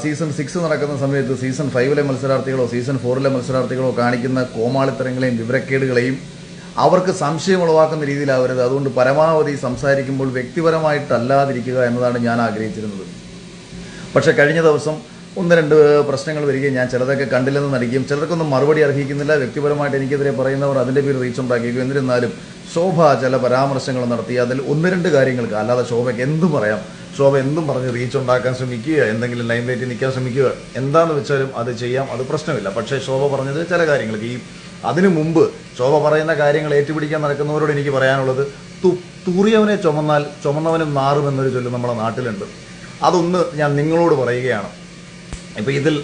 Season 6 നടക്കുന്ന സമയത്ത് season 5 മത്സരാർത്ഥികളോ season 4 മത്സരാർത്ഥികളോ കാണിക്കുന്ന കോമാളിത്തരങ്ങളെയും വിവരക്കേടുകളെയും അവർക്ക് സംശയം ഉളവാക്കുന്ന രീതിയിലാവരുത്. അതുകൊണ്ട് പരമാവധി സംസാരിക്കുമ്പോൾ വ്യക്തിപരമായിട്ടല്ലാതിരിക്കുക എന്നതാണ് ഞാൻ ആഗ്രഹിച്ചിരുന്നത്. പക്ഷേ കഴിഞ്ഞ ദിവസം 1-2 പ്രശ്നങ്ങൾ വരികയും ഞാൻ ചിലതൊക്കെ കണ്ടില്ലെന്ന് നടിക്കുകയും ചിലർക്കൊന്നും മറുപടി അർഹിക്കുന്നില്ല. വ്യക്തിപരമായിട്ട് എനിക്കെതിരെ പറയുന്നവർ അതിൻ്റെ പേര് റീച്ച് ഉണ്ടാക്കിയിരിക്കും. എന്നിരുന്നാലും ശോഭ ചില പരാമർശങ്ങൾ നടത്തി. അതിൽ 1-2 കാര്യങ്ങൾക്ക്, അല്ലാതെ ശോഭയ്ക്ക് എന്തും പറയാം, ശോഭ എന്തും പറഞ്ഞ് റീച്ച് ഉണ്ടാക്കാൻ ശ്രമിക്കുക, എന്തെങ്കിലും ലൈം ലൈറ്റിൽ നിൽക്കാൻ ശ്രമിക്കുക, എന്താണെന്ന് വെച്ചാലും അത് ചെയ്യാം, അത് പ്രശ്നമില്ല. പക്ഷേ ശോഭ പറഞ്ഞത് ചില കാര്യങ്ങൾക്ക് അതിനു മുമ്പ് ശോഭ പറയുന്ന കാര്യങ്ങൾ ഏറ്റുപിടിക്കാൻ നടക്കുന്നവരോട് എനിക്ക് പറയാനുള്ളത്, തൂറിയവനെ ചുമന്നാൽ ചുമന്നവനും നാറുമെന്നൊരു ചൊല്ല് നമ്മുടെ നാട്ടിലുണ്ട്. അതൊന്ന് ഞാൻ നിങ്ങളോട് പറയുകയാണ്. ഇപ്പോൾ ഇതിൽ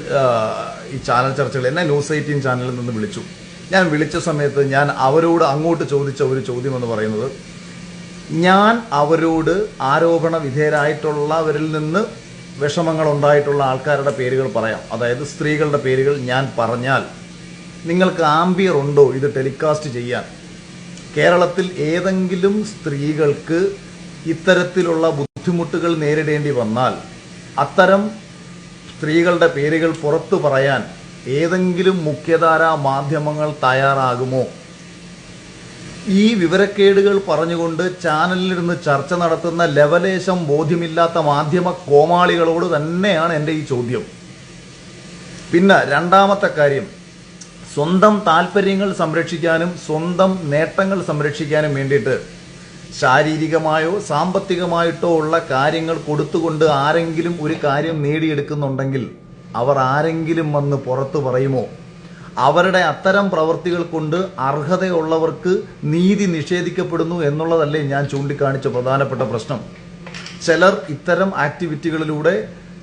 ഈ ചാനൽ ചർച്ചകൾ എന്നെ ന്യൂസ് 18 ചാനലിൽ നിന്ന് വിളിച്ചു. ഞാൻ വിളിച്ച സമയത്ത് ഞാൻ അവരോട് അങ്ങോട്ട് ചോദിച്ച ഒരു ചോദ്യം എന്ന് പറയുന്നത്, ഞാൻ അവരോട് ആരോപണ വിധേയരായിട്ടുള്ളവരിൽ നിന്ന് വിഷമങ്ങൾ ഉണ്ടായിട്ടുള്ള ആൾക്കാരുടെ പേരുകൾ പറയാം. അതായത് സ്ത്രീകളുടെ പേരുകൾ ഞാൻ പറഞ്ഞാൽ നിങ്ങൾക്ക് ആംബിയർ ഉണ്ടോ ഇത് ടെലികാസ്റ്റ് ചെയ്യാൻ? കേരളത്തിൽ ഏതെങ്കിലും സ്ത്രീകൾക്ക് ഇത്തരത്തിലുള്ള ബുദ്ധിമുട്ടുകൾ നേരിടേണ്ടി വന്നാൽ അത്തരം സ്ത്രീകളുടെ പേരുകൾ പുറത്തു പറയാൻ ഏതെങ്കിലും മുഖ്യധാരാ മാധ്യമങ്ങൾ തയ്യാറാകുമോ? ഈ വിവരക്കേടുകൾ പറഞ്ഞുകൊണ്ട് ചാനലിലിരുന്ന് ചർച്ച നടത്തുന്ന ലവലേശം ബോധ്യമില്ലാത്ത മാധ്യമ കോമാളികളോട് തന്നെയാണ് എൻ്റെ ഈ ചോദ്യം. പിന്നെ രണ്ടാമത്തെ കാര്യം, സ്വന്തം താല്പര്യങ്ങൾ സംരക്ഷിക്കാനും സ്വന്തം നേട്ടങ്ങൾ സംരക്ഷിക്കാനും വേണ്ടിയിട്ട് ശാരീരികമായോ സാമ്പത്തികമായിട്ടോ ഉള്ള കാര്യങ്ങൾ കൊടുത്തുകൊണ്ട് ആരെങ്കിലും ഒരു കാര്യം നേടിയെടുക്കുന്നുണ്ടെങ്കിൽ അവർ ആരെങ്കിലും വന്ന് പുറത്തു പറയുമോ? അവരുടെ അത്തരം പ്രവൃത്തികൾ കൊണ്ട് അർഹതയുള്ളവർക്ക് നീതി നിഷേധിക്കപ്പെടുന്നു എന്നുള്ളതല്ലേ ഞാൻ ചൂണ്ടിക്കാണിച്ച പ്രധാനപ്പെട്ട പ്രശ്നം. ചിലർ ഇത്തരം ആക്ടിവിറ്റികളിലൂടെ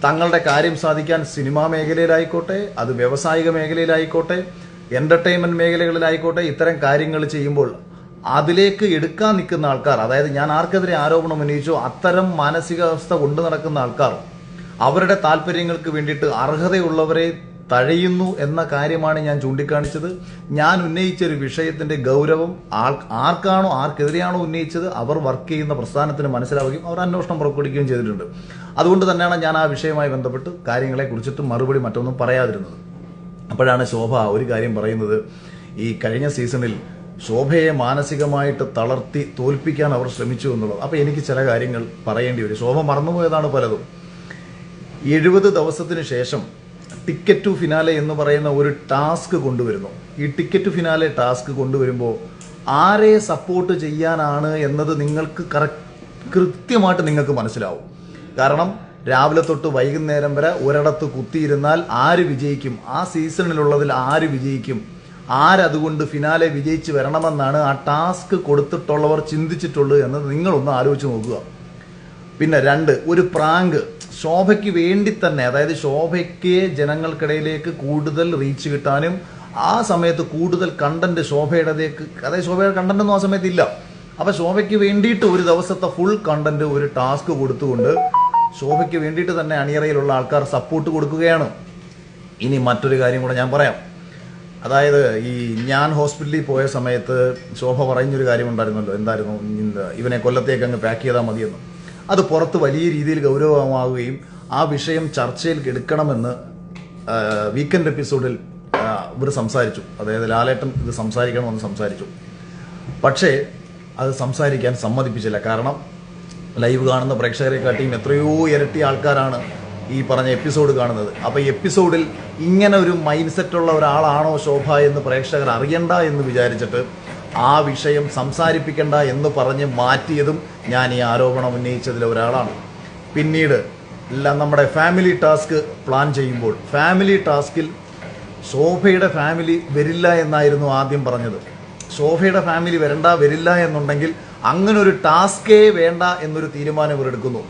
തങ്ങളുടെ കാര്യം സാധിക്കാൻ സിനിമാ മേഖലയിലായിക്കോട്ടെ, അത് വ്യാവസായിക മേഖലയിലായിക്കോട്ടെ, എന്റർടൈൻമെന്റ് മേഖലകളിലായിക്കോട്ടെ, ഇത്തരം കാര്യങ്ങൾ ചെയ്യുമ്പോൾ അതിലേക്ക് എടുക്കാൻ നിൽക്കുന്ന ആൾക്കാർ, അതായത് ഞാൻ ആർക്കെതിരെ ആരോപണം ഉന്നയിച്ചോ അത്തരം മാനസികാവസ്ഥ കൊണ്ടു നടക്കുന്ന ആൾക്കാർ അവരുടെ താല്പര്യങ്ങൾക്ക് വേണ്ടിയിട്ട് അർഹതയുള്ളവരെ തഴയുന്നു എന്ന കാര്യമാണ് ഞാൻ ചൂണ്ടിക്കാണിച്ചത്. ഞാൻ ഉന്നയിച്ചൊരു വിഷയത്തിന്റെ ഗൗരവം ആർക്കെതിരെയാണോ ഉന്നയിച്ചത് അവർ വർക്ക് ചെയ്യുന്ന പ്രസ്ഥാനത്തിന് മനസ്സിലാവുകയും അവർ അന്വേഷണം പുറപ്പെടുവിക്കുകയും ചെയ്തിട്ടുണ്ട്. അതുകൊണ്ട് തന്നെയാണ് ഞാൻ ആ വിഷയവുമായി ബന്ധപ്പെട്ട് കാര്യങ്ങളെ കുറിച്ചിട്ട് മറുപടി മറ്റൊന്നും പറയാതിരുന്നത്. അപ്പോഴാണ് ശോഭ ഒരു കാര്യം പറയുന്നത്, ഈ കഴിഞ്ഞ സീസണിൽ ശോഭയെ മാനസികമായിട്ട് തളർത്തി തോൽപ്പിക്കാൻ അവർ ശ്രമിച്ചു എന്നുള്ളത്. അപ്പോൾ എനിക്ക് ചില കാര്യങ്ങൾ പറയേണ്ടി വരും. ശോഭ മറന്നുപോയതാണ് പലതും. 70 ദിവസത്തിന് ശേഷം ടിക്കറ്റ് ടു ഫിനാലെ എന്ന് പറയുന്ന ഒരു ടാസ്ക് കൊണ്ടുവരുന്നു. ഈ ടിക്കറ്റ് ടു ഫിനാലെ ടാസ്ക് കൊണ്ടുവരുമ്പോൾ ആരെ സപ്പോർട്ട് ചെയ്യാനാണ് എന്നത് നിങ്ങൾക്ക് കൃത്യമായിട്ട് നിങ്ങൾക്ക് മനസ്സിലാവും. കാരണം രാവിലെ തൊട്ട് വൈകുന്നേരം വരെ ഒരിടത്ത് കുത്തിയിരുന്നാൽ ആര് വിജയിക്കും, ആ സീസണിലുള്ളതിൽ ആര് വിജയിക്കും, ആരതുകൊണ്ട് ഫിനാലെ വിജയിച്ച് വരണമെന്നാണ് ആ ടാസ്ക് കൊടുത്തിട്ടുള്ളവർ ചിന്തിച്ചിട്ടുള്ളത് എന്ന് നിങ്ങളൊന്ന് ആലോചിച്ച് നോക്കുക. പിന്നെ 2, ഒരു പ്രാങ്ക് ശോഭയ്ക്ക് വേണ്ടി തന്നെ, അതായത് ശോഭയ്ക്ക് ജനങ്ങൾക്കിടയിലേക്ക് കൂടുതൽ റീച്ച് കിട്ടാനും ആ സമയത്ത് കൂടുതൽ കണ്ടന്റ് ശോഭയുടേക്ക്, അതായത് ശോഭയുടെ കണ്ടന്റ് ഒന്നും ആ സമയത്ത് ഇല്ല. അപ്പൊ ശോഭയ്ക്ക് വേണ്ടിയിട്ട് ഒരു ദിവസത്തെ ഫുൾ കണ്ടന്റ് ഒരു ടാസ്ക് കൊടുത്തുകൊണ്ട് ശോഭയ്ക്ക് വേണ്ടിയിട്ട് തന്നെ അണിയറയിലുള്ള ആൾക്കാർ സപ്പോർട്ട് കൊടുക്കുകയാണ്. ഇനി മറ്റൊരു കാര്യം കൂടെ ഞാൻ പറയാം. അതായത് ഈ ഞാൻ ഹോസ്പിറ്റലിൽ പോയ സമയത്ത് ശോഭ പറയുന്നൊരു കാര്യം ഉണ്ടായിരുന്നല്ലോ, എന്തായിരുന്നു, ഇവനെ കൊല്ലത്തേക്ക് അങ്ങ് പാക്ക് ചെയ്താൽ മതിയെന്ന്. അത് പുറത്ത് വലിയ രീതിയിൽ ഗൗരവമാവുകയും ആ വിഷയം ചർച്ചയിൽ എടുക്കണമെന്ന് വീക്കെൻഡ് എപ്പിസോഡിൽ ഇവർ സംസാരിച്ചു. അതായത് ലാലേട്ടൻ ഇത് സംസാരിക്കണമെന്ന് സംസാരിച്ചു. പക്ഷേ അത് സംസാരിക്കാൻ സമ്മതിപ്പിച്ചില്ല. കാരണം ലൈവ് കാണുന്ന പ്രേക്ഷകരെക്കാട്ടിയും എത്രയോ ഇരട്ടി ആൾക്കാരാണ് ഈ പറഞ്ഞ എപ്പിസോഡ് കാണുന്നത്. അപ്പോൾ ഈ എപ്പിസോഡിൽ ഇങ്ങനെ ഒരു മൈൻഡ് സെറ്റുള്ള ഒരാളാണോ ശോഭ എന്ന് പ്രേക്ഷകർ അറിയണ്ട എന്ന് വിചാരിച്ചിട്ട് ആ വിഷയം സംസാരിപ്പിക്കണ്ട എന്ന് പറഞ്ഞ് മാറ്റിയതും ഞാൻ ഈ ആരോപണം ഉന്നയിച്ചതിൽ ഒരാളാണ്. പിന്നീട് നമ്മുടെ ഫാമിലി ടാസ്ക് പ്ലാൻ ചെയ്യുമ്പോൾ ഫാമിലി ടാസ്കിൽ ശോഭയുടെ ഫാമിലി വരില്ല എന്നായിരുന്നു ആദ്യം പറഞ്ഞത്. ശോഭയുടെ ഫാമിലി വരില്ല എന്നുണ്ടെങ്കിൽ അങ്ങനെ ഒരു ടാസ്കേ വേണ്ട എന്നൊരു തീരുമാനം ഇവർ എടുക്കുന്നു.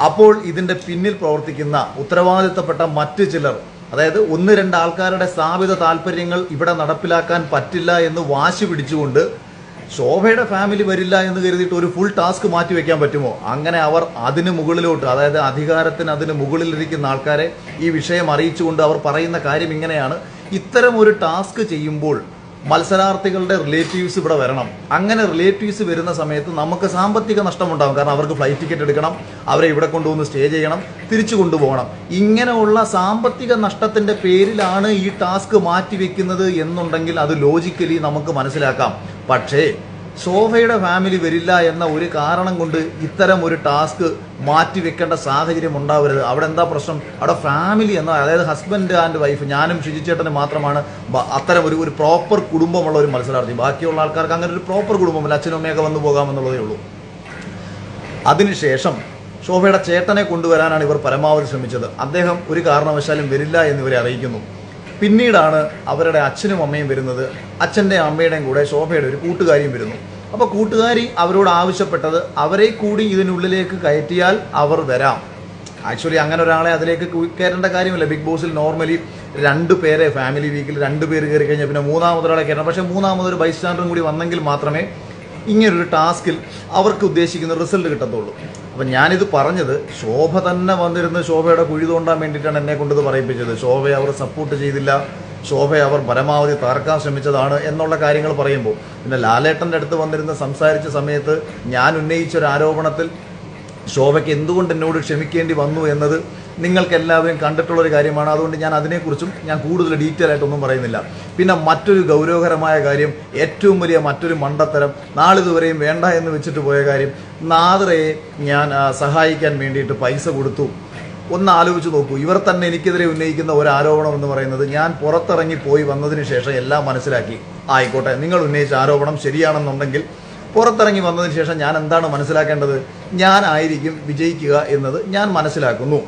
അപ്പോൾ ഇതിന്റെ പിന്നിൽ പ്രവർത്തിക്കുന്ന ഉത്തരവാദിത്തപ്പെട്ട മറ്റു ചിലർ, അതായത് 1-2 ആൾക്കാരുടെ സ്ഥാപിത താല്പര്യങ്ങൾ ഇവിടെ നടപ്പിലാക്കാൻ പറ്റില്ല എന്ന് വാശി പിടിച്ചുകൊണ്ട് ശോഭയുടെ ഫാമിലി വരില്ല എന്ന് കരുതിയിട്ട് ഒരു ഫുൾ ടാസ്ക് മാറ്റി വെക്കാൻ പറ്റുമോ? അങ്ങനെ അവർ അതിന് മുകളിലോട്ട്, അതായത് അധികാരത്തിന് അതിന് മുകളിലിരിക്കുന്ന ആൾക്കാരെ ഈ വിഷയം അറിയിച്ചുകൊണ്ട് അവർ പറയുന്ന കാര്യം ഇങ്ങനെയാണ്, ഇത്തരം ഒരു ടാസ്ക് ചെയ്യുമ്പോൾ മത്സരാർത്ഥികളുടെ റിലേറ്റീവ്സ് ഇവിടെ വരണം. അങ്ങനെ റിലേറ്റീവ്സ് വരുന്ന സമയത്ത് നമുക്ക് സാമ്പത്തിക നഷ്ടമുണ്ടാകും. കാരണം അവർക്ക് ഫ്ലൈറ്റ് ടിക്കറ്റ് എടുക്കണം, അവരെ ഇവിടെ കൊണ്ടുവന്ന് സ്റ്റേ ചെയ്യണം, തിരിച്ചു കൊണ്ടുപോകണം. ഇങ്ങനെയുള്ള സാമ്പത്തിക നഷ്ടത്തിന്റെ പേരിലാണ് ഈ ടാസ്ക് മാറ്റിവെക്കുന്നത് എന്നുണ്ടെങ്കിൽ അത് ലോജിക്കലി നമുക്ക് മനസ്സിലാക്കാം. പക്ഷേ ശോഭയുടെ ഫാമിലി വരില്ല എന്ന ഒരു കാരണം കൊണ്ട് ഇത്തരം ഒരു ടാസ്ക് മാറ്റിവെക്കേണ്ട സാഹചര്യം ഉണ്ടാവരുത്. അവിടെ എന്താ പ്രശ്നം? അവിടെ ഫാമിലി എന്ന, അതായത് ഹസ്ബൻഡ് ആൻഡ് വൈഫ്, ഞാനും ഷിജിച്ചേട്ടനും മാത്രമാണ് അത്തരം ഒരു പ്രോപ്പർ കുടുംബമുള്ള ഒരു മത്സരാർത്ഥി. ബാക്കിയുള്ള ആൾക്കാർക്ക് അങ്ങനെ ഒരു പ്രോപ്പർ കുടുംബമില്ല, അച്ഛനും അമ്മയൊക്കെ വന്നു പോകാമെന്നുള്ളതേ ഉള്ളൂ. അതിനുശേഷം ശോഭയുടെ ചേട്ടനെ കൊണ്ടുവരാനാണ് ഇവർ പരമാവധി ശ്രമിച്ചത്. അദ്ദേഹം ഒരു കാരണവശാലും വരില്ല എന്നിവരെ അറിയിക്കുന്നു. പിന്നീടാണ് അവരുടെ അച്ഛനും അമ്മയും വരുന്നത്. അച്ഛൻ്റെ അമ്മയുടെയും കൂടെ ശോഭയുടെ ഒരു കൂട്ടുകാരിയും വരുന്നു. അപ്പോൾ കൂട്ടുകാരി അവരോട് ആവശ്യപ്പെട്ടത് അവരെ കൂടി ഇതിനുള്ളിലേക്ക് കയറ്റിയാൽ അവർ വരാം. ആക്ച്വലി അങ്ങനെ ഒരാളെ അതിലേക്ക് കയറേണ്ട കാര്യമില്ല. ബിഗ് ബോസിൽ നോർമലി 2 പേരെ, ഫാമിലി വീക്കിൽ 2 പേര് കയറി കഴിഞ്ഞാൽ പിന്നെ മൂന്നാമതൊരാളെ കയറണം. പക്ഷേ മൂന്നാമതൊരു ബൈസ്റ്റാൻഡറും കൂടി വന്നെങ്കിൽ മാത്രമേ ഇങ്ങനൊരു ടാസ്കിൽ അവർക്ക് ഉദ്ദേശിക്കുന്ന റിസൾട്ട് കിട്ടത്തുള്ളൂ. അപ്പം ഞാനിത് പറഞ്ഞത് ശോഭ തന്നെ വന്നിരുന്ന് ശോഭയുടെ കുഴി തോണ്ടാൻ വേണ്ടിയിട്ടാണ് എന്നെ കൊണ്ടിത് പറയിപ്പിച്ചത്. ശോഭയെ അവർ സപ്പോർട്ട് ചെയ്തില്ല, ശോഭയെ അവർ പരമാവധി തകർക്കാൻ ശ്രമിച്ചതാണ് എന്നുള്ള കാര്യങ്ങൾ പറയുമ്പോൾ, പിന്നെ ലാലേട്ടൻ്റെ അടുത്ത് വന്നിരുന്ന് സംസാരിച്ച സമയത്ത് ഞാൻ ഉന്നയിച്ച ഒരു ആരോപണത്തിൽ ശോഭയ്ക്ക് എന്തുകൊണ്ട് എന്നോട് ക്ഷമിക്കേണ്ടി വന്നു എന്നത് നിങ്ങൾക്ക് എല്ലാവരും കണ്ടിട്ടുള്ളൊരു കാര്യമാണ്. അതുകൊണ്ട് ഞാൻ അതിനെക്കുറിച്ചും ഞാൻ കൂടുതൽ ഡീറ്റെയിൽ ആയിട്ടൊന്നും പറയുന്നില്ല. പിന്നെ മറ്റൊരു ഗൗരവകരമായ കാര്യം, ഏറ്റവും വലിയ മറ്റൊരു മണ്ടത്തരം, നാളിതുവരെയും വേണ്ട എന്ന് വെച്ചിട്ട് പോയ കാര്യം, നാദ്രയെ ഞാൻ സഹായിക്കാൻ വേണ്ടിയിട്ട് പൈസ കൊടുത്തു. ഒന്ന് ആലോചിച്ച് നോക്കൂ. ഇവർ തന്നെ എനിക്കെതിരെ ഉന്നയിക്കുന്ന ഒരു ആരോപണം എന്ന് പറയുന്നത് ഞാൻ പുറത്തിറങ്ങി പോയി വന്നതിന് ശേഷം എല്ലാം മനസ്സിലാക്കി. ആയിക്കോട്ടെ, നിങ്ങൾ ഉന്നയിച്ച ആരോപണം ശരിയാണെന്നുണ്ടെങ്കിൽ പുറത്തിറങ്ങി വന്നതിന് ശേഷം ഞാൻ എന്താണ് മനസ്സിലാക്കേണ്ടത്? ഞാനായിരിക്കും വിജയിക്കുക എന്നത് ഞാൻ മനസ്സിലാക്കുന്നു.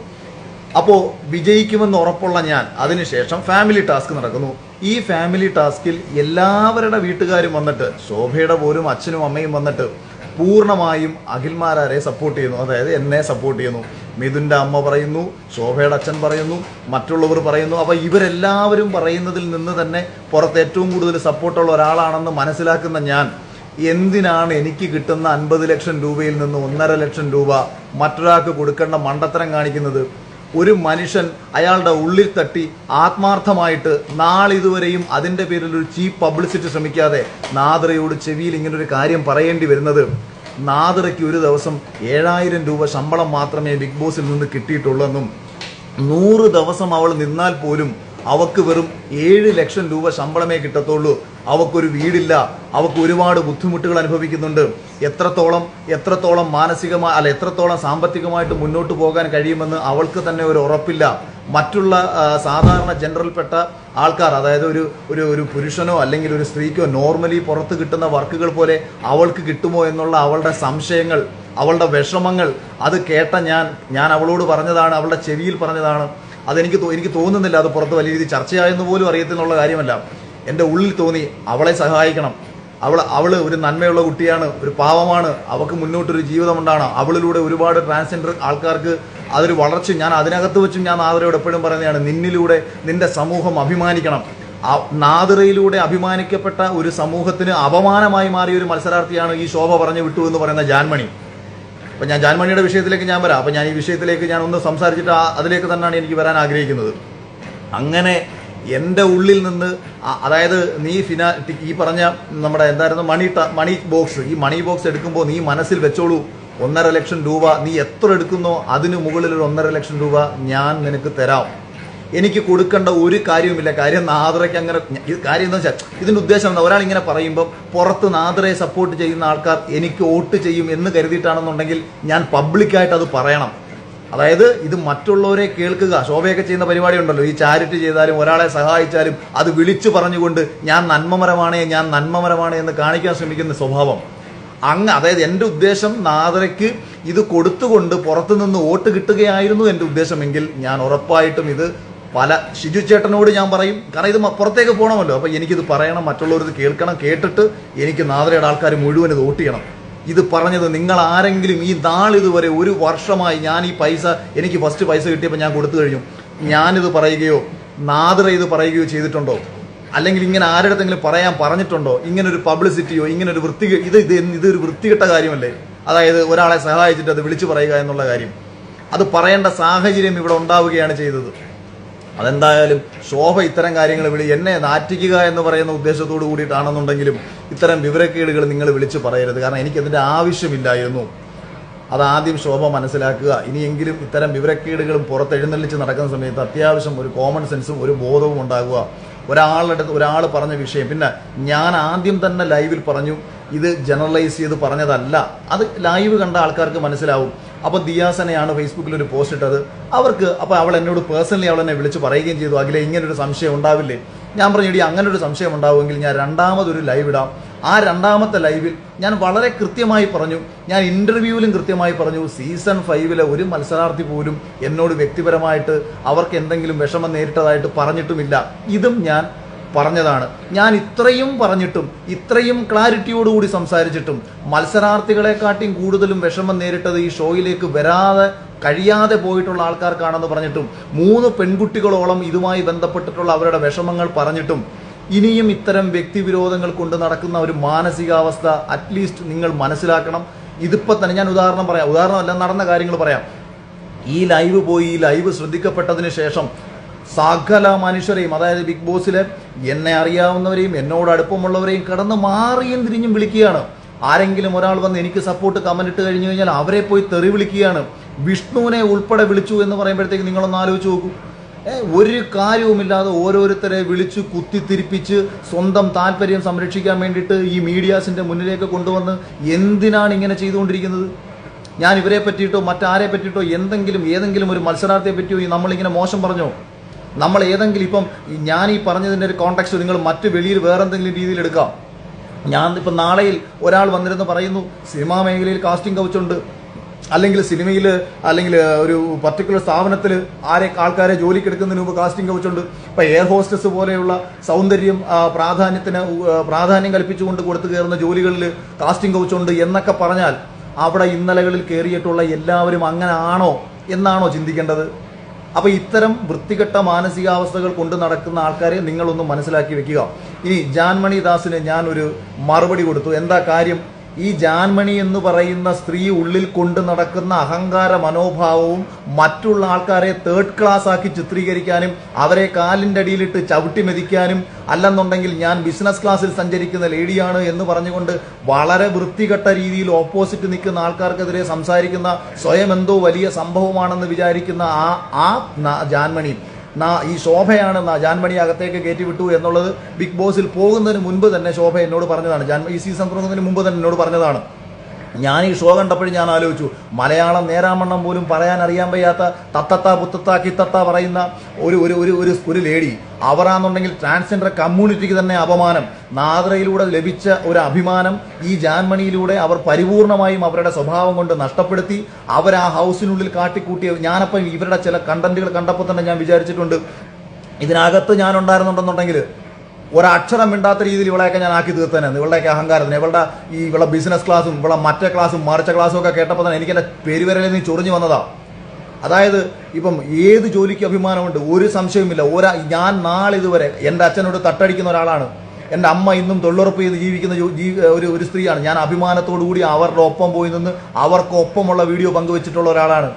അപ്പോൾ വിജയിക്കുമെന്ന് ഉറപ്പുള്ള ഞാൻ അതിനുശേഷം ഫാമിലി ടാസ്ക് നടക്കുന്നു. ഈ ഫാമിലി ടാസ്കിൽ എല്ലാവരുടെ വീട്ടുകാരും വന്നിട്ട്, ശോഭയുടെ പോലും അച്ഛനും അമ്മയും വന്നിട്ട് പൂർണ്ണമായും അഖിൽമാരാരെ സപ്പോർട്ട് ചെയ്യുന്നു. അതായത് എന്നെ സപ്പോർട്ട് ചെയ്യുന്നു. മിഥുൻ്റെ അമ്മ പറയുന്നു, ശോഭയുടെ അച്ഛൻ പറയുന്നു, മറ്റുള്ളവർ പറയുന്നു. അപ്പോൾ ഇവരെല്ലാവരും പറയുന്നതിൽ നിന്ന് തന്നെ പുറത്ത് ഏറ്റവും കൂടുതൽ സപ്പോർട്ടുള്ള ഒരാളാണെന്ന് മനസ്സിലാക്കുന്ന ഞാൻ എന്തിനാണ് എനിക്ക് കിട്ടുന്ന 50 ലക്ഷം രൂപയിൽ നിന്ന് 1.5 ലക്ഷം രൂപ മറ്റൊരാൾക്ക് കൊടുക്കേണ്ട മണ്ടത്തരം കാണിക്കുന്നത്? ഒരു മനുഷ്യൻ അയാളുടെ ഉള്ളിൽ തട്ടി ആത്മാർത്ഥമായിട്ട് നാളിതുവരെയും അതിൻ്റെ പേരിൽ ഒരു ചീപ്പ് പബ്ലിസിറ്റി ശ്രമിക്കാതെ നാദ്രയോട് ചെവിയിൽ ഇങ്ങനൊരു കാര്യം പറയേണ്ടി വരുന്നത്, നാദ്രയ്ക്ക് ഒരു ദിവസം 7000 രൂപ ശമ്പളം മാത്രമേ ബിഗ് ബോസിൽ നിന്ന് കിട്ടിയിട്ടുള്ളെന്നും 100 ദിവസം അവൾ നിന്നാൽ പോലും അവക്ക് വെറും 7 ലക്ഷം രൂപ ശമ്പളമേ കിട്ടത്തുള്ളൂ. അവക്കൊരു വീടില്ല, അവക്ക് ഒരുപാട് ബുദ്ധിമുട്ടുകൾ അനുഭവിക്കുന്നുണ്ട്. എത്രത്തോളം മാനസികമായി എത്രത്തോളം സാമ്പത്തികമായിട്ട് മുന്നോട്ട് പോകാൻ കഴിയുമെന്ന് അവൾക്ക് തന്നെ ഒരു ഉറപ്പില്ല. മറ്റുള്ള സാധാരണ ജനറൽപ്പെട്ട ആൾക്കാർ, അതായത് ഒരു പുരുഷനോ അല്ലെങ്കിൽ ഒരു സ്ത്രീക്കോ നോർമലി പുറത്ത് കിട്ടുന്ന വർക്കുകൾ പോലെ അവൾക്ക് കിട്ടുമോ എന്നുള്ള അവളുടെ സംശയങ്ങൾ, അവളുടെ വിഷമങ്ങൾ അത് കേട്ട ഞാൻ അവളോട് പറഞ്ഞതാണ്, അവളുടെ ചെവിയിൽ പറഞ്ഞതാണ്. എനിക്ക് തോന്നുന്നില്ല അത് പുറത്ത് വലിയ രീതിയിൽ ചർച്ചയായെന്ന് പോലും അറിയത്തിനുള്ള കാര്യമല്ല. എൻ്റെ ഉള്ളിൽ തോന്നി അവളെ സഹായിക്കണം. അവൾ ഒരു നന്മയുള്ള കുട്ടിയാണ്, ഒരു പാവമാണ്, അവൾക്ക് മുന്നോട്ടൊരു ജീവിതമുണ്ടാണ്. അവളിലൂടെ ഒരുപാട് ട്രാൻസ്ജെൻഡർ ആൾക്കാർക്ക് അതൊരു വളർച്ച. ഞാൻ അതിനകത്ത് വെച്ചും ഞാൻ നാദ്രയോട് എപ്പോഴും പറയുന്നതാണ്, നിന്നിലൂടെ നിന്റെ സമൂഹം അഭിമാനിക്കണം. നാദ്രയിലൂടെ അഭിമാനിക്കപ്പെട്ട ഒരു സമൂഹത്തിന് അപമാനമായി മാറിയ ഒരു മത്സരാർത്ഥിയാണ് ഈ ശോഭ പറഞ്ഞു വിട്ടു എന്ന് പറയുന്ന ജാൻമണി. അപ്പം ഞാൻ ജാൻമണിയുടെ വിഷയത്തിലേക്ക് ഞാൻ വരാം. അപ്പം ഞാൻ ഈ വിഷയത്തിലേക്ക് ഞാൻ ഒന്ന് സംസാരിച്ചിട്ട് അതിലേക്ക് തന്നെയാണ് എനിക്ക് വരാൻ ആഗ്രഹിക്കുന്നത്. എൻ്റെ ഉള്ളിൽ നിന്ന്, അതായത് നീ ഈ പറഞ്ഞ നമ്മുടെ എന്തായിരുന്നു മണി ബോക്സ്, ഈ മണി ബോക്സ് എടുക്കുമ്പോൾ നീ മനസ്സിൽ വെച്ചോളൂ, 1.5 ലക്ഷം രൂപ നീ എത്ര എടുക്കുന്നോ അതിന് മുകളിൽ ഒരു 1.5 ലക്ഷം രൂപ ഞാൻ നിനക്ക് തരാം. എനിക്ക് കൊടുക്കേണ്ട ഒരു കാര്യവുമില്ല. കാര്യം നാദ്രയ്ക്ക് അങ്ങനെ കാര്യം എന്താ വെച്ചാൽ, ഇതിൻ്റെ ഉദ്ദേശം എന്താ? ഒരാൾ ഇങ്ങനെ പറയുമ്പോൾ പുറത്ത് നാദ്രയെ സപ്പോർട്ട് ചെയ്യുന്ന ആൾക്കാർ എനിക്ക് വോട്ട് ചെയ്യും എന്ന് കരുതിയിട്ടാണെന്നുണ്ടെങ്കിൽ ഞാൻ പബ്ലിക്കായിട്ട് അത് പറയണം. അതായത് ഇത് മറ്റുള്ളവരെ കേൾക്കുക. ശോഭയൊക്കെ ചെയ്യുന്ന പരിപാടി ഉണ്ടല്ലോ, ഈ ചാരിറ്റി ചെയ്താലും ഒരാളെ സഹായിച്ചാലും അത് വിളിച്ചു പറഞ്ഞുകൊണ്ട് ഞാൻ നന്മമരമാണ് എന്ന് കാണിക്കാൻ ശ്രമിക്കുന്ന സ്വഭാവം. അതായത് എൻ്റെ ഉദ്ദേശം നാദ്രയ്ക്ക് ഇത് കൊടുത്തുകൊണ്ട് പുറത്തുനിന്ന് വോട്ട് കിട്ടുകയായിരുന്നു എൻ്റെ ഉദ്ദേശമെങ്കിൽ ഞാൻ ഉറപ്പായിട്ടും ഇത് ഷിജു ചേട്ടനോട് ഞാൻ പറയും. കാരണം ഇത് പുറത്തേക്ക് പോകണമല്ലോ. അപ്പോൾ എനിക്കിത് പറയണം, മറ്റുള്ളവർ ഇത് കേൾക്കണം. കേട്ടിട്ട് എനിക്ക് നാദ്രയുടെ ആൾക്കാർ മുഴുവൻ ഇത് വോട്ട് ചെയ്യണം. ഇത് പറഞ്ഞത് നിങ്ങൾ ആരെങ്കിലും ഈ നാളിതുവരെ 1 വർഷമായി ഞാൻ ഈ പൈസ, എനിക്ക് ഫസ്റ്റ് പൈസ കിട്ടിയപ്പോൾ ഞാൻ കൊടുത്തു കഴിഞ്ഞു, ഞാനിത് പറയുകയോ നാദ്ര ഇത് പറയുകയോ ചെയ്തിട്ടുണ്ടോ? അല്ലെങ്കിൽ ഇങ്ങനെ ആരുടെങ്കിലും പറഞ്ഞിട്ടുണ്ടോ? ഇങ്ങനൊരു പബ്ലിസിറ്റിയോ ഇങ്ങനൊരു ഇതൊരു വൃത്തികെട്ട കാര്യമല്ലേ? അതായത് ഒരാളെ സഹായിച്ചിട്ട് അത് വിളിച്ചു പറയുക എന്നുള്ള കാര്യം, അത് പറയേണ്ട സാഹചര്യം ഇവിടെ ഉണ്ടാവുകയാണ് ചെയ്തത്. അതെന്തായാലും ശോഭ ഇത്തരം കാര്യങ്ങൾ എന്നെ നാറ്റിക്കുക എന്ന് പറയുന്ന ഉദ്ദേശത്തോടു കൂടിയിട്ടാണെന്നുണ്ടെങ്കിലും ഇത്തരം വിവരക്കേടുകൾ നിങ്ങൾ വിളിച്ചു പറയരുത്. കാരണം എനിക്കതിൻ്റെ ആവശ്യമില്ലായിരുന്നു. അതാദ്യം ശോഭ മനസ്സിലാക്കുക. ഇനിയെങ്കിലും ഇത്തരം വിവരക്കേടുകളും പുറത്തെഴുന്നള്ളിച്ച് നടക്കുന്ന സമയത്ത് അത്യാവശ്യം ഒരു കോമൺ സെൻസും ഒരു ബോധവും ഉണ്ടാകുക. ഒരാൾ പറഞ്ഞ വിഷയം, പിന്നെ ഞാൻ ആദ്യം തന്നെ ലൈവിൽ പറഞ്ഞു, ഇത് ജനറലൈസ് ചെയ്ത് പറഞ്ഞതല്ല. അത് ലൈവ് കണ്ട ആൾക്കാർക്ക് മനസ്സിലാവും. അപ്പോൾ ദിയാസനെയാണ് ഫേസ്ബുക്കിൽ ഒരു പോസ്റ്റ് ഇട്ടത്. അപ്പോൾ അവൾ എന്നോട് പേഴ്സണലി അവൾ എന്നെ വിളിച്ച് പറയുകയും ചെയ്തു, അഖിലെ ഇങ്ങനൊരു സംശയം ഉണ്ടാവില്ലേ? ഞാൻ പറഞ്ഞു, ഇടി അങ്ങനെ ഒരു സംശയം ഉണ്ടാവുമെങ്കിൽ ഞാൻ രണ്ടാമതൊരു ലൈവ് ഇടാം. ആ രണ്ടാമത്തെ ലൈവിൽ ഞാൻ വളരെ കൃത്യമായി പറഞ്ഞു, ഞാൻ ഇന്റർവ്യൂവിലും കൃത്യമായി പറഞ്ഞു, സീസൺ 5 ഒരു മത്സരാർത്ഥി പോലും എന്നോട് വ്യക്തിപരമായിട്ട് അവർക്ക് എന്തെങ്കിലും വിഷമം നേരിട്ടതായിട്ട് പറഞ്ഞിട്ടുമില്ല. ഇതും ഞാൻ പറഞ്ഞതാണ്. ഞാൻ ഇത്രയും പറഞ്ഞിട്ടും ഇത്രയും ക്ലാരിറ്റിയോടുകൂടി സംസാരിച്ചിട്ടും മത്സരാർത്ഥികളെക്കാട്ടിയും കൂടുതലും വിഷമം നേരിട്ടത് ഈ ഷോയിലേക്ക് കഴിയാതെ പോയിട്ടുള്ള ആൾക്കാർക്കാണെന്ന് പറഞ്ഞിട്ടും 3 പെൺകുട്ടികളോളം ഇതുമായി ബന്ധപ്പെട്ടിട്ടുള്ള അവരുടെ വിഷമങ്ങൾ പറഞ്ഞിട്ടും ഇനിയും ഇത്തരം വ്യക്തിവിരോധങ്ങൾ കൊണ്ട് നടക്കുന്ന ഒരു മാനസികാവസ്ഥ അറ്റ്ലീസ്റ്റ് നിങ്ങൾ മനസ്സിലാക്കണം. ഇതിപ്പോൾ തന്നെ ഞാൻ ഉദാഹരണമല്ല, നടന്ന കാര്യങ്ങൾ പറയാം. ഈ ലൈവ് ശ്രദ്ധിക്കപ്പെട്ടതിന് ശേഷം സകല മനുഷ്യരെയും, അതായത് ബിഗ് ബോസിലെ എന്നെ അറിയാവുന്നവരെയും എന്നോട് അടുപ്പമുള്ളവരെയും കടന്ന് മാറിയും തിരിഞ്ഞും വിളിക്കുകയാണ്. ആരെങ്കിലും ഒരാൾ വന്ന് എനിക്ക് സപ്പോർട്ട് കമന്റ് ഇട്ട് കഴിഞ്ഞു കഴിഞ്ഞാൽ അവരെ പോയി തെറി വിളിക്കുകയാണ്. വിഷ്ണുവിനെ ഉൾപ്പെടെ വിളിച്ചു എന്ന് പറയുമ്പോഴത്തേക്ക് നിങ്ങളൊന്ന് ആലോചിച്ച് നോക്കൂ. ഒരു കാര്യവുമില്ലാതെ ഓരോരുത്തരെ വിളിച്ച് കുത്തിത്തിരിപ്പിച്ച് സ്വന്തം താല്പര്യം സംരക്ഷിക്കാൻ വേണ്ടിയിട്ട് ഈ മീഡിയാസിന്റെ മുന്നിലേക്ക് കൊണ്ടുവന്ന് എന്തിനാണ് ഇങ്ങനെ ചെയ്തുകൊണ്ടിരിക്കുന്നത്? ഞാൻ ഇവരെ പറ്റിയിട്ടോ മറ്റാരെ പറ്റിയിട്ടോ ഏതെങ്കിലും ഒരു മത്സരാർത്ഥിയെ പറ്റിയോ നമ്മളിങ്ങനെ മോശം പറഞ്ഞോ? നമ്മൾ ഏതെങ്കിലും ഇപ്പം ഞാൻ ഈ പറഞ്ഞതിൻ്റെ ഒരു കോണ്ടെക്സ്റ്റ് നിങ്ങൾ മറ്റ് വെളിയിൽ വേറെ എന്തെങ്കിലും രീതിയിൽ എടുക്കാം. ഞാൻ ഇപ്പം നാളെയിൽ ഒരാൾ വന്നിരുന്ന് പറയുന്നു സിനിമാ മേഖലയിൽ കാസ്റ്റിംഗ് കൗച്ചുണ്ട്, അല്ലെങ്കിൽ സിനിമയിൽ അല്ലെങ്കിൽ ഒരു പർട്ടിക്കുലർ സ്ഥാപനത്തിൽ ആൾക്കാരെ ജോലിക്ക് എടുക്കുന്നതിന് മുമ്പ് കാസ്റ്റിംഗ് കൗച്ചുണ്ട്. ഇപ്പം എയർ ഹോസ്റ്റസ് പോലെയുള്ള സൗന്ദര്യം പ്രാധാന്യം കൽപ്പിച്ചുകൊണ്ട് കൊടുത്തു കയറുന്ന ജോലികളിൽ കാസ്റ്റിംഗ് കൗച്ചുണ്ട് എന്നൊക്കെ പറഞ്ഞാൽ അവിടെ ഇന്നലകളിൽ കയറിയിട്ടുള്ള എല്ലാവരും അങ്ങനെ ആണോ എന്നാണോ ചിന്തിക്കേണ്ടത്? അപ്പോൾ ഇത്തരം വൃത്തികെട്ട മാനസികാവസ്ഥകൾ കൊണ്ട് നടക്കുന്ന ആൾക്കാരെ നിങ്ങളൊന്ന് മനസ്സിലാക്കി വെക്കുക. ഇനി ജാൻമണി ദാസിന് ഞാൻ ഒരു മറുപടി കൊടുത്തു. എന്താ കാര്യം? ഈ ജാൻമണി എന്ന് പറയുന്ന സ്ത്രീ ഉള്ളിൽ കൊണ്ട് നടക്കുന്ന അഹങ്കാര മനോഭാവവും മറ്റുള്ള ആൾക്കാരെ തേർഡ് ക്ലാസ് ആക്കി ചിത്രീകരിക്കാനും അവരെ കാലിൻ്റെ അടിയിലിട്ട് ചവിട്ടി മെതിക്കാനും അല്ലെന്നുണ്ടെങ്കിൽ ഞാൻ ബിസിനസ് ക്ലാസ്സിൽ സഞ്ചരിക്കുന്ന ലേഡിയാണ് എന്ന് പറഞ്ഞുകൊണ്ട് വളരെ വൃത്തികെട്ട രീതിയിൽ ഓപ്പോസിറ്റ് നിൽക്കുന്ന ആൾക്കാർക്കെതിരെ സംസാരിക്കുന്ന സ്വയം എന്തോ വലിയ സംഭവമാണെന്ന് വിചാരിക്കുന്ന ആ ജാൻമണി ഈ ശോഭയാണ് ജാൻമണി അകത്തേക്ക് കയറ്റിവിട്ടു എന്നുള്ളത് ബിഗ് ബോസിൽ പോകുന്നതിന് മുൻപ് തന്നെ ശോഭ എന്നോട് പറഞ്ഞതാണ്. ഈ സീസൺ തുടങ്ങുന്നതിന് മുമ്പ് തന്നെ എന്നോട് പറഞ്ഞതാണ്. ഞാൻ ഈ ഷോ കണ്ടപ്പോഴും ഞാൻ ആലോചിച്ചു, മലയാളം നേരാമണ്ണം പോലും പറയാൻ അറിയാൻ വയ്യാത്ത തത്തത്ത പുത്തത്ത കിത്തത്ത പറയുന്ന ഒരു ലേഡി, അവരാണെന്നുണ്ടെങ്കിൽ ട്രാൻസ്ജെൻഡർ കമ്മ്യൂണിറ്റിക്ക് തന്നെ അപമാനം. നാദ്രയിലൂടെ ലഭിച്ച ഒരു അഭിമാനം ഈ ജാൻമണിയിലൂടെ അവർ പരിപൂർണമായും അവരുടെ സ്വഭാവം കൊണ്ട് നഷ്ടപ്പെടുത്തി. അവർ ആ ഹൗസിനുള്ളിൽ കാട്ടിക്കൂട്ടിയ ഞാനപ്പം ഇവരുടെ ചില കണ്ടന്റുകൾ കണ്ടപ്പോൾ തന്നെ ഞാൻ വിചാരിച്ചിട്ടുണ്ട്, ഇതിനകത്ത് ഞാൻ ഉണ്ടായിരുന്നുണ്ടെന്നുണ്ടെങ്കിൽ ഒരക്ഷരം മിണ്ടാത്ത രീതിയിൽ ഇവളെയൊക്കെ ഞാൻ ആക്കി തീർത്തേനെ. ഇവളുടെയൊക്കെ അഹങ്കാരത്തിന് ഇവളുടെ ബിസിനസ് ക്ലാസ്സും ഇവളെ മറ്റേ ക്ലാസ്സും മറിച്ച ക്ലാസ്സും ഒക്കെ കേട്ടപ്പോൾ തന്നെ എനിക്ക് എൻ്റെ പെരുവരലിൽ നിന്ന് ചൊറിഞ്ഞു വന്നതാ. അതായത് ഇപ്പം ഏത് ജോലിക്ക് അഭിമാനമുണ്ട്, ഒരു സംശയവുമില്ല. ഞാൻ നാളിതുവരെ എൻ്റെ അച്ഛനോട് തട്ടടിക്കുന്ന ഒരാളാണ്. എൻ്റെ അമ്മ ഇന്നും തൊഴിലുറപ്പ് ചെയ്ത് ജീവിക്കുന്ന ഒരു സ്ത്രീയാണ്. ഞാൻ അഭിമാനത്തോടു കൂടി അവരുടെ ഒപ്പം പോയി നിന്ന് അവർക്കൊപ്പമുള്ള വീഡിയോ പങ്കുവെച്ചിട്ടുള്ള ഒരാളാണ്.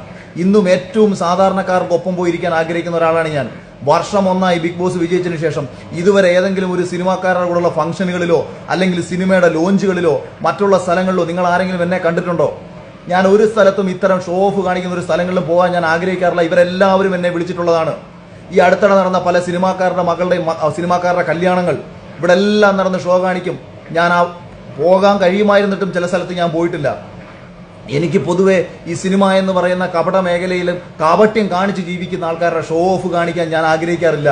ഇന്നും ഏറ്റവും സാധാരണക്കാർക്കൊപ്പം പോയിരിക്കാൻ ആഗ്രഹിക്കുന്ന ഒരാളാണ് ഞാൻ. വർഷം 1 ബിഗ് ബോസ് വിജയിച്ചതിന് ശേഷം ഇതുവരെ ഏതെങ്കിലും ഒരു സിനിമാക്കാരുടെ കൂടെയുള്ള ഫംഗ്ഷനുകളിലോ അല്ലെങ്കിൽ സിനിമയുടെ ലോഞ്ചുകളിലോ മറ്റുള്ള സ്ഥലങ്ങളിലോ നിങ്ങൾ ആരെങ്കിലും എന്നെ കണ്ടിട്ടുണ്ടോ? ഞാൻ ഒരു സ്ഥലത്തും ഇത്തരം ഷോ ഓഫ് കാണിക്കുന്ന ഒരു സ്ഥലങ്ങളിലും പോകാൻ ഞാൻ ആഗ്രഹിക്കാറില്ല. ഇവരെല്ലാവരും എന്നെ വിളിച്ചിട്ടുള്ളതാണ്. ഈ അടുത്തിടെ നടന്ന പല സിനിമാക്കാരുടെ കല്യാണങ്ങൾ ഇവിടെ എല്ലാം നടന്ന് ഷോ കാണിക്കും. ഞാൻ പോകാൻ കഴിയുമായിരുന്നിട്ടും ചില സ്ഥലത്ത് ഞാൻ പോയിട്ടില്ല. എനിക്ക് പൊതുവെ ഈ സിനിമ എന്ന് പറയുന്ന കപട മേഖലയിലും കാപട്യം കാണിച്ച് ജീവിക്കുന്ന ആൾക്കാരുടെ ഷോ ഓഫ് കാണിക്കാൻ ഞാൻ ആഗ്രഹിക്കാറില്ല.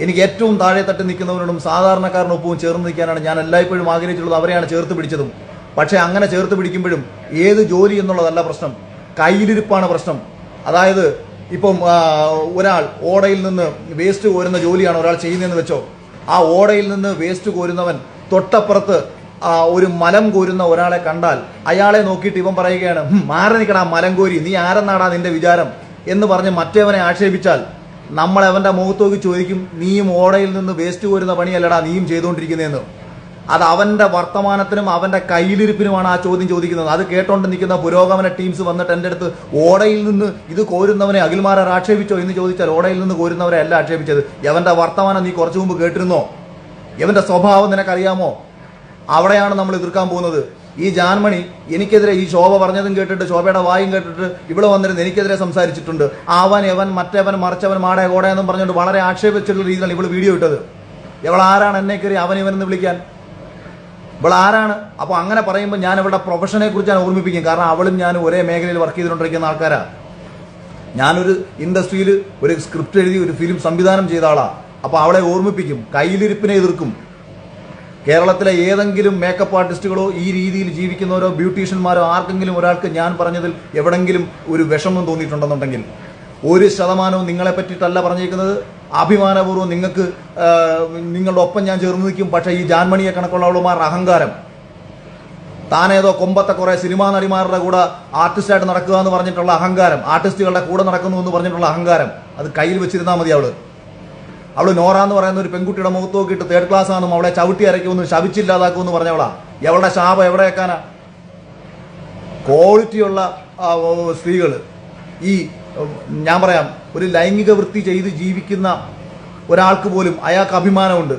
എനിക്ക് ഏറ്റവും താഴെ തട്ടി നിൽക്കുന്നവരോടും സാധാരണക്കാരനൊപ്പവും ചേർന്ന് നിൽക്കാനാണ് ഞാൻ എല്ലായ്പ്പോഴും ആഗ്രഹിച്ചിട്ടുള്ളത്. അവരെയാണ് ചേർത്ത് പിടിച്ചതും. പക്ഷേ അങ്ങനെ ചേർത്ത് പിടിക്കുമ്പോഴും ഏത് ജോലി എന്നുള്ളതല്ല പ്രശ്നം, കയ്യിലിരിപ്പാണ് പ്രശ്നം. അതായത് ഇപ്പം ഒരാൾ ഓടയിൽ നിന്ന് വേസ്റ്റ് കോരുന്ന ജോലിയാണ് ഒരാൾ ചെയ്യുന്നതെന്ന് വെച്ചോ. ആ ഓടയിൽ നിന്ന് വേസ്റ്റ് കോരുന്നവൻ തൊട്ടപ്പുറത്ത് ഒരു മലം കോരുന്ന ഒരാളെ കണ്ടാൽ അയാളെ നോക്കിയിട്ട് ഇവൻ പറയുകയാണ്, മാറി നിൽക്കടാ മലം കോരി, നീ ആരെന്നാടാ നിന്റെ വിചാരം എന്ന് പറഞ്ഞ് മറ്റേവനെ ആക്ഷേപിച്ചാൽ നമ്മൾ അവൻ്റെ മുഖത്തോക്കി ചോദിക്കും, നീയും ഓടയിൽ നിന്ന് വേസ്റ്റ് കോരുന്ന പണിയല്ലടാ നീയും ചെയ്തുകൊണ്ടിരിക്കുന്നതെന്ന്. അത് അവന്റെ വർത്തമാനത്തിനും അവന്റെ കയ്യിലിരിപ്പിനുമാണ് ആ ചോദ്യം ചോദിക്കുന്നത്. അത് കേട്ടോണ്ട് നിൽക്കുന്ന പുരോഗമന ടീംസ് വന്നിട്ട് എൻ്റെ അടുത്ത് ഓടയിൽ നിന്ന് ഇത് കോരുന്നവനെ അഖിൽമാരാർ ആക്ഷേപിച്ചോ എന്ന് ചോദിച്ചാൽ ഓടയിൽ നിന്ന് കോരുന്നവരെ അല്ല ആക്ഷേപിച്ചത്. യവന്റെ വർത്തമാനം നീ കുറച്ചു മുമ്പ് കേട്ടിരുന്നോ? യവന്റെ സ്വഭാവം നിനക്കറിയാമോ? അവിടെയാണ് നമ്മൾ എതിർക്കാൻ പോകുന്നത്. ഈ ജാൻമണി എനിക്കെതിരെ ഈ ശോഭ പറഞ്ഞതും കേട്ടിട്ട്, ശോഭയുടെ വായും കേട്ടിട്ട് ഇവിടെ വന്നിരുന്ന് എനിക്കെതിരെ സംസാരിച്ചിട്ടുണ്ട്. അവൻ എവൻ മറ്റവൻ മറിച്ചവൻ മാടേ കോടയെന്നും പറഞ്ഞുകൊണ്ട് വളരെ ആക്ഷേപിച്ചിട്ടുള്ള രീതിയിലാണ് ഇവള് വീഡിയോ ഇട്ടത്. ഇവളാരാണ് എന്നെ കയറി അവൻ ഇവനെന്ന് വിളിക്കാൻ? ഇവളാരാണ്? അപ്പോൾ അങ്ങനെ പറയുമ്പോൾ ഞാൻ ഇവളുടെ പ്രൊഫഷനെ കുറിച്ച് ഞാൻ ഓർമ്മിപ്പിക്കും. കാരണം അവളും ഞാനും ഒരേ മേഖലയിൽ വർക്ക് ചെയ്തുകൊണ്ടിരിക്കുന്ന ആൾക്കാരാണ്. ഞാനൊരു ഇൻഡസ്ട്രിയിൽ ഒരു സ്ക്രിപ്റ്റ് എഴുതി ഒരു ഫിലിം സംവിധാനം ചെയ്ത ആളാണ്. അപ്പോൾ അവളെ ഓർമ്മിപ്പിക്കും, കയ്യിലിരിപ്പിനെ എതിർക്കും. കേരളത്തിലെ ഏതെങ്കിലും മേക്കപ്പ് ആർട്ടിസ്റ്റുകളോ ഈ രീതിയിൽ ജീവിക്കുന്നവരോ ബ്യൂട്ടീഷ്യന്മാരോ ആർക്കെങ്കിലും ഒരാൾക്ക് ഞാൻ പറഞ്ഞതിൽ എവിടെങ്കിലും ഒരു വിഷമം തോന്നിയിട്ടുണ്ടെന്നുണ്ടെങ്കിൽ 1% നിങ്ങളെ പറ്റിയിട്ടല്ല പറഞ്ഞിരിക്കുന്നത്. അഭിമാനപൂർവ്വം നിങ്ങൾക്ക് നിങ്ങളുടെ ഒപ്പം ഞാൻ ചേർന്ന് നിൽക്കും. പക്ഷേ ഈ ജാൻമണിയെ കണക്കുള്ളവളുമാരുടെ അഹങ്കാരം, താനേതോ കൊമ്പത്തെ കുറെ സിനിമാ നടിമാരുടെ കൂടെ ആർട്ടിസ്റ്റായിട്ട് നടക്കുക എന്ന് പറഞ്ഞിട്ടുള്ള അഹങ്കാരം, ആർട്ടിസ്റ്റുകളുടെ കൂടെ നടക്കുന്നു എന്ന് പറഞ്ഞിട്ടുള്ള അഹങ്കാരം, അത് കയ്യിൽ വെച്ചിരുന്നാൽ മതി. അവള് നോറ എന്ന് പറയുന്ന ഒരു പെൺകുട്ടിയുടെ മുഖത്ത് നോക്കിയിട്ട് 3rd ക്ലാസ് ആണെന്നും അവളെ ചവിട്ടി അരയ്ക്കുമെന്നും ശവിച്ചില്ലാതാക്കുമെന്ന് പറഞ്ഞവളാ. എവളുടെ ശാപം എവിടെ വെക്കാനാ? ക്വാളിറ്റിയുള്ള സ്ത്രീകൾ, ഈ ഞാൻ പറയാം, ഒരു ലൈംഗിക വൃത്തി ചെയ്ത് ജീവിക്കുന്ന ഒരാൾക്ക് പോലും അയാൾക്ക് അഭിമാനമുണ്ട്.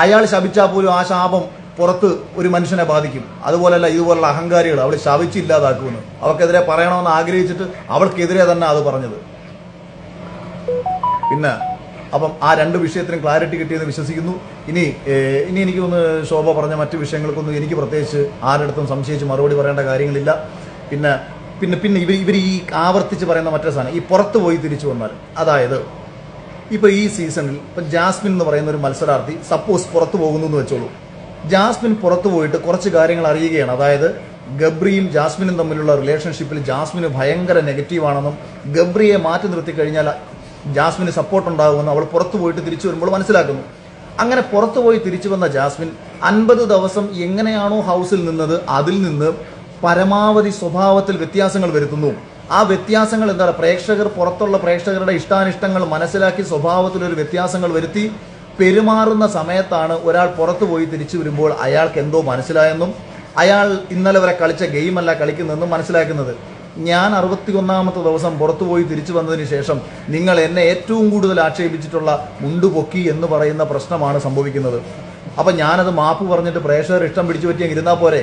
അയാൾ ശപിച്ചാൽ പോലും ആ ശാപം പുറത്ത് ഒരു മനുഷ്യനെ ബാധിക്കും. അതുപോലല്ല ഇതുപോലുള്ള അഹങ്കാരികൾ അവൾ ശപിച്ചില്ലാതാക്കുമെന്ന് അവൾക്കെതിരെ പറയണമെന്ന് ആഗ്രഹിച്ചിട്ട് അവൾക്കെതിരെ തന്നെ അത് പറഞ്ഞത്. പിന്നെ അപ്പം ആ 2 വിഷയത്തിനും ക്ലാരിറ്റി കിട്ടിയെന്ന് വിശ്വസിക്കുന്നു. ഇനി എനിക്കൊന്ന് ശോഭ പറഞ്ഞ മറ്റു വിഷയങ്ങൾക്കൊന്നും എനിക്ക് പ്രത്യേകിച്ച് ആരുടെടുത്തും സംശയിച്ച് മറുപടി പറയേണ്ട കാര്യങ്ങളില്ല. പിന്നെ ഇവർ ഈ ആവർത്തിച്ച് പറയുന്ന മറ്റൊരു സാധനം, ഈ പുറത്ത് പോയി തിരിച്ചു വന്നാൽ, അതായത് ഇപ്പോൾ ഈ സീസണിൽ ഇപ്പം ജാസ്മിൻ എന്ന് പറയുന്ന ഒരു മത്സരാർത്ഥി സപ്പോസ് പുറത്തു പോകുന്നു എന്ന് വെച്ചോളൂ. ജാസ്മിൻ പുറത്തു പോയിട്ട് കുറച്ച് കാര്യങ്ങൾ അറിയുകയാണ്. അതായത് ഗബ്രിയും ജാസ്മിനും തമ്മിലുള്ള റിലേഷൻഷിപ്പിൽ ജാസ്മിന് ഭയങ്കര നെഗറ്റീവാണെന്നും ഗബ്രിയെ മാറ്റി നിർത്തി കഴിഞ്ഞാൽ ജാസ്മിന് സപ്പോർട്ട് ഉണ്ടാകുമെന്ന് അവൾ പുറത്തു പോയിട്ട് തിരിച്ചു വരുമ്പോൾ മനസ്സിലാക്കുന്നു. അങ്ങനെ പുറത്തു പോയി തിരിച്ചു വന്ന ജാസ്മിൻ 50 ദിവസം എങ്ങനെയാണോ ഹൗസിൽ നിന്നത് അതിൽ നിന്ന് പരമാവധി സ്വഭാവത്തിൽ വ്യത്യാസങ്ങൾ വരുത്തുന്നു. ആ വ്യത്യാസങ്ങൾ എന്താണ്? പുറത്തുള്ള പ്രേക്ഷകരുടെ ഇഷ്ടാനിഷ്ടങ്ങൾ മനസ്സിലാക്കി സ്വഭാവത്തിലൊരു വ്യത്യാസങ്ങൾ വരുത്തി പെരുമാറുന്ന സമയത്താണ് ഒരാൾ പുറത്തു പോയി തിരിച്ചു വരുമ്പോൾ അയാൾക്ക് എന്തോ മനസ്സിലായെന്നും അയാൾ ഇന്നലെ വരെ കളിച്ച ഗെയിമല്ല കളിക്കുന്നതെന്നും മനസ്സിലാക്കുന്നത്. ഞാൻ 61ാമത്തെ ദിവസം പുറത്തുപോയി തിരിച്ചു വന്നതിന് ശേഷം നിങ്ങൾ എന്നെ ഏറ്റവും കൂടുതൽ ആക്ഷേപിച്ചിട്ടുള്ള മുണ്ടുപൊക്കി എന്ന് പറയുന്ന പ്രശ്നമാണ് സംഭവിക്കുന്നത്. അപ്പം ഞാനത് മാപ്പ് പറഞ്ഞിട്ട് പ്രേക്ഷകർ ഇഷ്ടം പിടിച്ചു പറ്റിയെങ്കിൽ ഇരുന്നാൽ പോരെ?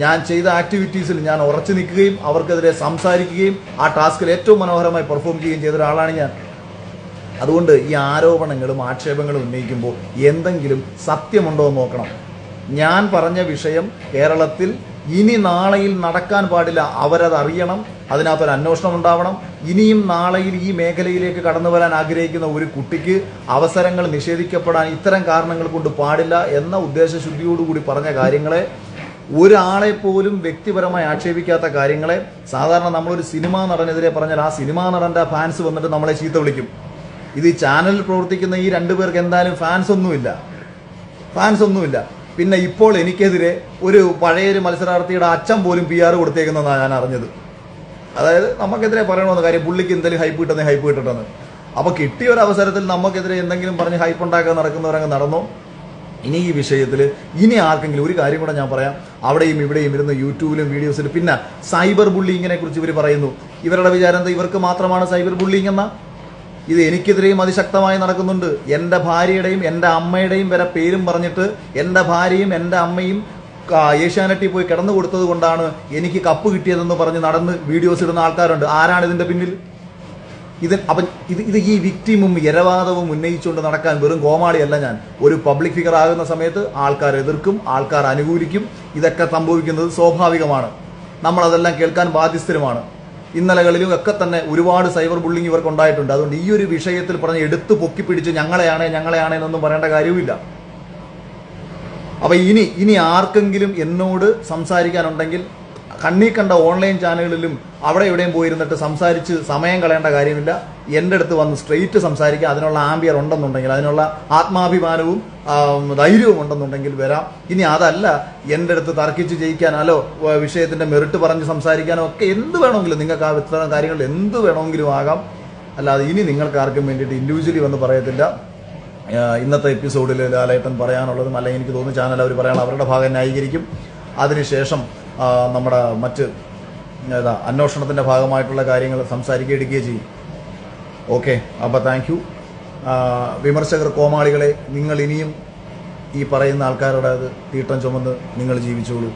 ഞാൻ ചെയ്ത ആക്ടിവിറ്റീസിൽ ഞാൻ ഉറച്ചു നിൽക്കുകയും അവർക്കെതിരെ സംസാരിക്കുകയും ആ ടാസ്കിൽ ഏറ്റവും മനോഹരമായി പെർഫോം ചെയ്യുകയും ചെയ്ത ഒരാളാണ് ഞാൻ. അതുകൊണ്ട് ഈ ആരോപണങ്ങളും ആക്ഷേപങ്ങളും ഉന്നയിക്കുമ്പോൾ എന്തെങ്കിലും സത്യമുണ്ടോ എന്ന് നോക്കണം. ഞാൻ പറഞ്ഞ വിഷയം കേരളത്തിൽ ഇനി നാളെയിൽ നടക്കാൻ പാടില്ല. അവരത് അറിയണം. അതിനകത്തൊരു അന്വേഷണം ഉണ്ടാവണം. ഇനിയും നാളെയിൽ ഈ മേഖലയിലേക്ക് കടന്നു വരാൻ ആഗ്രഹിക്കുന്ന ഒരു കുട്ടിക്ക് അവസരങ്ങൾ നിഷേധിക്കപ്പെടാൻ ഇത്തരം കാരണങ്ങൾ കൊണ്ട് പാടില്ല എന്ന ഉദ്ദേശശുദ്ധിയോടുകൂടി പറഞ്ഞ കാര്യങ്ങളെ, ഒരാളെ പോലും വ്യക്തിപരമായി ആക്ഷേപിക്കാത്ത കാര്യങ്ങളെ, സാധാരണ നമ്മളൊരു സിനിമാ നടനെതിരെ പറഞ്ഞാൽ ആ സിനിമാ നടന്റെ ഫാൻസ് വന്നിട്ട് നമ്മളെ ചീത്ത വിളിക്കും. ഇത് ഈ ചാനലിൽ പ്രവർത്തിക്കുന്ന ഈ 2 പേർക്ക് എന്തായാലും ഫാൻസ് ഒന്നുമില്ല. പിന്നെ ഇപ്പോൾ എനിക്കെതിരെ ഒരു പഴയൊരു മത്സരാർത്ഥിയുടെ അച്ഛൻ പോലും PR കൊടുത്തേക്കുന്നതാണ് ഞാൻ അറിഞ്ഞത്. അതായത് നമുക്കെതിരെ പറയണമെന്ന് കാര്യം, പുള്ളിക്ക് എന്തെങ്കിലും ഹൈപ്പ് കിട്ടുന്നത്. അപ്പോൾ കിട്ടിയ ഒരു അവസരത്തിൽ നമുക്കെതിരെ എന്തെങ്കിലും പറഞ്ഞ് ഹൈപ്പ് ഉണ്ടാക്കാൻ നടക്കുന്നവരങ്ങ് നടന്നോ. ഇനി ഈ വിഷയത്തിൽ ഇനി ആർക്കെങ്കിലും ഒരു കാര്യം കൂടെ ഞാൻ പറയാം. അവിടെയും ഇവിടെയും ഇരുന്ന് യൂട്യൂബിലും വീഡിയോസിലും പിന്നെ സൈബർ ബുള്ളിങ്ങിനെ കുറിച്ച് ഇവർ പറയുന്നു. ഇവരുടെ വിചാരം എന്താ ഇവർക്ക് മാത്രമാണ് സൈബർ ബുള്ളിങ് എന്ന? ഇത് എനിക്കെതിരെയും അതിശക്തമായി നടക്കുന്നുണ്ട്. എൻ്റെ ഭാര്യയുടെയും എൻ്റെ അമ്മയുടെയും വരെ പേരും പറഞ്ഞിട്ട് എൻ്റെ ഭാര്യയും എൻ്റെ അമ്മയും ഏഷ്യാനെറ്റിൽ പോയി കിടന്നു കൊടുത്തത് കൊണ്ടാണ് എനിക്ക് കപ്പ് കിട്ടിയതെന്ന് പറഞ്ഞ് നടന്ന് വീഡിയോസ് ഇടുന്ന ആൾക്കാരുണ്ട്. ആരാണ് ഇതിൻ്റെ പിന്നിൽ? അപ്പം ഇത് ഈ വിക്ടിമും ഇരവാദവും ഉന്നയിച്ചുകൊണ്ട് നടക്കാൻ വെറും കോമാളിയല്ല ഞാൻ. ഒരു പബ്ലിക് ഫിഗർ ആകുന്ന സമയത്ത് ആൾക്കാർ എതിർക്കും, ആൾക്കാർ അനുകൂലിക്കും. ഇതൊക്കെ സംഭവിക്കുന്നത് സ്വാഭാവികമാണ്. നമ്മളതെല്ലാം കേൾക്കാൻ ബാധ്യസ്ഥരുമാണ്. ഇന്നലകളിലും ഒക്കെ തന്നെ ഒരുപാട് സൈബർ ബുള്ളിങ് ഇവർക്ക് ഉണ്ടായിട്ടുണ്ട്. അതുകൊണ്ട് ഈ ഒരു വിഷയത്തിൽ പറഞ്ഞ് എടുത്ത് പൊക്കിപ്പിടിച്ച് ഞങ്ങളെയാണേ എന്നൊന്നും പറയേണ്ട കാര്യവുമില്ല. അപ്പം ഇനി ആർക്കെങ്കിലും എന്നോട് സംസാരിക്കാനുണ്ടെങ്കിൽ കണ്ണീ കണ്ട ഓൺലൈൻ ചാനലുകളിലും അവിടെ എവിടെയും പോയിരുന്നിട്ട് സംസാരിച്ച് സമയം കളയേണ്ട കാര്യമില്ല. എൻ്റെ അടുത്ത് വന്ന് സ്ട്രെയിറ്റ് സംസാരിക്കുക. അതിനുള്ള ആംബിയർ ഉണ്ടെന്നുണ്ടെങ്കിൽ, അതിനുള്ള ആത്മാഭിമാനവും ധൈര്യവും ഉണ്ടെന്നുണ്ടെങ്കിൽ വരാം. ഇനി അതല്ല, എൻ്റെ അടുത്ത് തർക്കിച്ച് ജയിക്കാനോ വിഷയത്തിൻ്റെ മെറിറ്റ് പറഞ്ഞ് സംസാരിക്കാനോ ഒക്കെ എന്ത് വേണമെങ്കിലും നിങ്ങൾക്ക് ആ ഇത്തരം കാര്യങ്ങളിൽ എന്ത് വേണമെങ്കിലും ആകാം. അല്ലാതെ ഇനി നിങ്ങൾക്ക് ആർക്കും വേണ്ടിയിട്ട് ഇൻഡിവിജ്വലി വന്ന് പറയത്തില്ല. ഇന്നത്തെ എപ്പിസോഡിൽ ലാലേട്ടൻ പറയാനുള്ളതും, അല്ലെങ്കിൽ എനിക്ക് തോന്നുന്നു ചാനൽ അവർ പറയാനുള്ള അവരുടെ ഭാഗം ന്യായീകരിക്കും. അതിനുശേഷം നമ്മുടെ മറ്റ് അന്വേഷണത്തിൻ്റെ ഭാഗമായിട്ടുള്ള കാര്യങ്ങൾ സംസാരിക്കുക എടുക്കുകയും ചെയ്യും. ഓക്കെ, അപ്പോൾ താങ്ക് യു. വിമർശകർ കോമാളികളെ, നിങ്ങൾ ഇനിയും ഈ പറയുന്ന ആൾക്കാരുടെ തീട്ടം ചുമന്ന് നിങ്ങൾ ജീവിച്ചോളൂ.